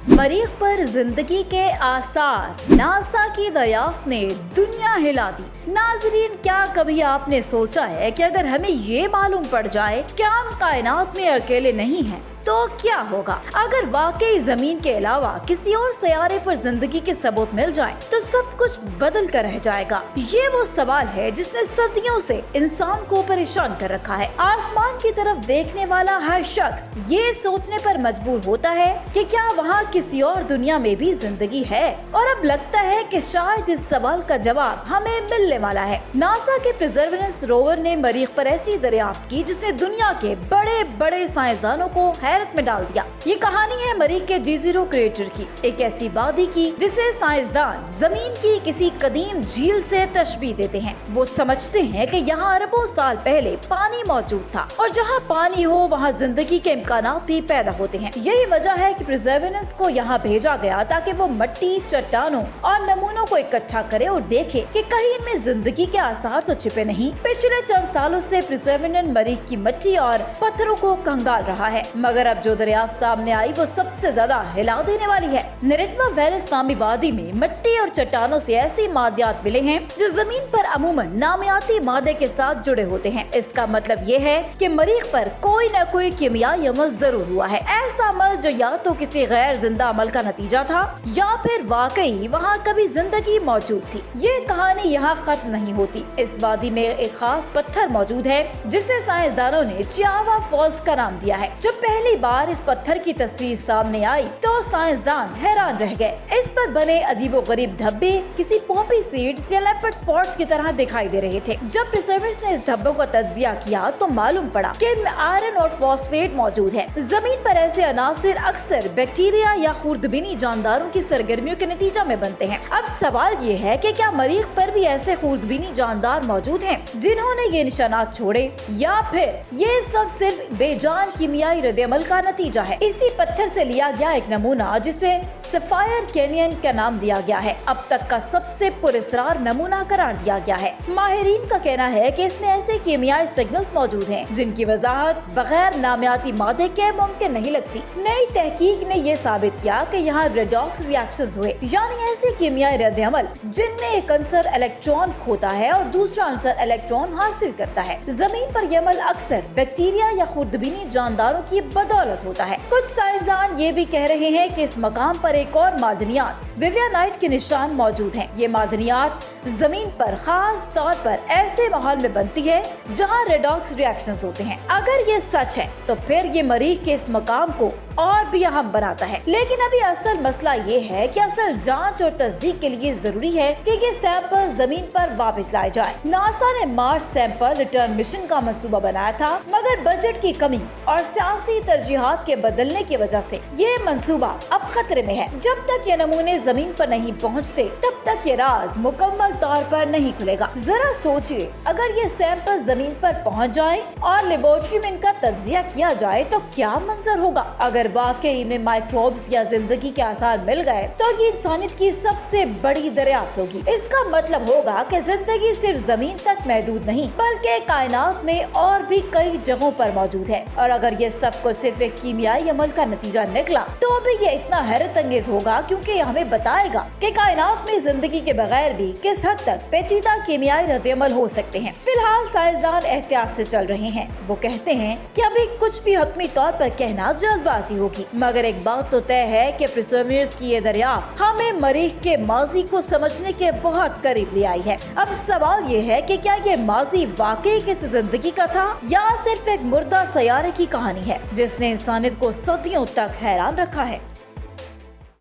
मरीख पर जिंदगी के आसार, नासा की दरियाफ्त ने दुनिया हिला दी। नाजरीन, क्या कभी आपने सोचा है कि अगर हमें ये मालूम पड़ जाए कि हम कायनात में अकेले नहीं हैं, तो क्या होगा? अगर वाकई जमीन के अलावा किसी और सयारे पर जिंदगी के सबूत मिल जाएं, तो सब कुछ बदल कर रह जाएगा। ये वो सवाल है जिसने सदियों से इंसान को परेशान कर रखा है। आसमान की तरफ देखने वाला हर शख्स ये सोचने पर मजबूर होता है कि क्या वहाँ किसी और दुनिया में भी जिंदगी है, और अब लगता है कि शायद इस सवाल का जवाब हमें मिलने वाला है। नासा के परसेवरेंस रोवर ने मरीख पर ऐसी दरियाफ्त की जिसने दुनिया के बड़े बड़े साइंसदानों को हैरत में डाल दिया। ये कहानी है मरीख के G0 क्रेटर की, एक ऐसी वादी की जिसे साइंसदान जमीन की किसी कदीम झील से तशबीह देते हैं। वो समझते हैं कि यहाँ अरबों साल पहले पानी मौजूद था, और जहाँ पानी हो वहाँ जिंदगी के इम्कानात भी पैदा होते हैं। यही वजह है कि परसेवरेंस को यहाँ भेजा गया ताकि वो मट्टी, चट्टानों और नमूनों को इकट्ठा करे और देखे कि कहीं इनमें जिंदगी के आसार तो छिपे नहीं। पिछले चंद सालों से परसेवरेंस मरीख की मिट्टी और पत्थरों को कंगाल रहा है, मगर अब जो दरियाफ्त सामने आई वो सबसे ज्यादा हिला देने वाली है। नरेटवा वैली नामी वादी में मिट्टी और चट्टानों से ऐसी मादियात मिले हैं जो जमीन पर अमूमन नामियाती मादे के साथ जुड़े होते हैं। इसका मतलब ये है कि मरीख पर कोई न कोई कीमियाई अमल जरूर हुआ है। ऐसा अमल जो या तो किसी गैर जिंदा अमल का नतीजा था, या फिर वाकई वहाँ कभी जिंदगी मौजूद थी। ये कहानी यहाँ खत्म नहीं होती। इस वादी में एक खास पत्थर मौजूद है जिसे साइंसदानों ने चियावा फॉल्स का नाम दिया है। जब पहली बार इस पत्थर की तस्वीर सामने आई तो साइंसदान हैरान रह गए। इस पर बने अजीबोगरीब धब्बे किसी पॉपी सीड्स या लेपर्ड स्पॉट्स की तरह दिखाई दे रहे थे। जब रिसर्चर्स ने इस धब्बों का तज्जिया किया तो मालूम पड़ा कि इनमें आयरन और फॉस्फेट मौजूद है। जमीन पर ऐसे अनासिर अक्सर बैक्टीरिया या खुर्दबीनी जानदारों की सरगर्मियों के नतीजा में बनते हैं। अब सवाल ये है कि क्या मरीख पर भी ऐसे खुर्दबीनी जानदार मौजूद हैं जिन्होंने ये निशानात छोड़े, या फिर ये सब सिर्फ बेजान कीमियाई रद्द-ए-अमल का नतीजा है। इसी पत्थर से लिया गया एक नमूना जिसे सफायर कैनियन का नाम दिया गया है, अब तक का सबसे पुरस्कार नमूना करार दिया गया है। माहिरीन का कहना है कि इसमें ऐसे कीमियाई सिग्नल्स मौजूद हैं जिनकी वजाहत बगैर नामियाती मादे के मुमकिन नहीं लगती। नई तहकीक ने ये साबित किया कि यहाँ रेडॉक्स रिएक्शंस हुए, यानी ऐसे कीमियाई रद्द-ए-अमल जिनमें एक अंसर इलेक्ट्रॉन खोता है और दूसरा अंसर इलेक्ट्रॉन हासिल करता है। जमीन पर ये अमल अक्सर बैक्टीरिया या खुर्दबीनी जानदारों की बदौलत होता है। कुछ साइंसदान ये भी कह रहे हैं कि इस मकाम पर एक और मादनियात विवियानाइट के निशान मौजूद हैं। ये मादनियात जमीन पर खास तौर पर ऐसे माहौल में बनती है जहां रेडॉक्स रिएक्शंस होते हैं। अगर ये सच है तो फिर ये मरीख के इस मकाम को और भी अहम बनाता है। लेकिन अभी असल मसला ये है कि असल जांच और तस्दीक के लिए जरूरी है कि ये सैंपल जमीन पर वापस लाए जाए। नासा ने मार्स सैंपल रिटर्न मिशन का मंसूबा बनाया था, मगर बजट की कमी और सियासी तरजीहात के बदलने की वजह से ये मंसूबा अब खतरे में है। जब तक ये नमूने जमीन पर नहीं पहुंचते, तब तक ये राज मुकम्मल तौर पर नहीं खुलेगा। जरा सोचिए, अगर ये सैंपल जमीन पर पहुंच जाएं और लेबोरेटरी में इनका तज्जिया किया जाए तो क्या मंजर होगा। अगर वाकई इनमें माइक्रोब्स या जिंदगी के आसार मिल गए तो ये इंसानियत की सबसे बड़ी दरियाफ्त होगी। इसका मतलब होगा कि जिंदगी सिर्फ जमीन तक महदूद नहीं, बल्कि कायनात में और भी कई जगहों पर मौजूद है। और अगर ये सब कुछ सिर्फ एक कीमियाई अमल का नतीजा निकला तो भी ये इतना हैरत अंगेज होगा, क्योंकि ये हमें बताएगा कि कायनात में जिंदगी के बगैर भी किस हद तक पेचीदा कीमियाई रद्द-ए-अमल हो सकते हैं। फिलहाल साइंसदान एहतियात से चल रहे हैं। वो कहते हैं कि अभी कुछ भी हतमी तौर पर कहना जल्दबाजी होगी, मगर एक बात तो तय है कि परसेवरेंस की ये दरियाफ्त हमें मरीख के माजी को समझने के बहुत करीब ले आई है। अब सवाल ये है कि क्या ये माजी वाकई किसी जिंदगी का था, या सिर्फ एक मुर्दा सयारे की कहानी है जिसने इंसानियत को सदियों तक हैरान रखा है।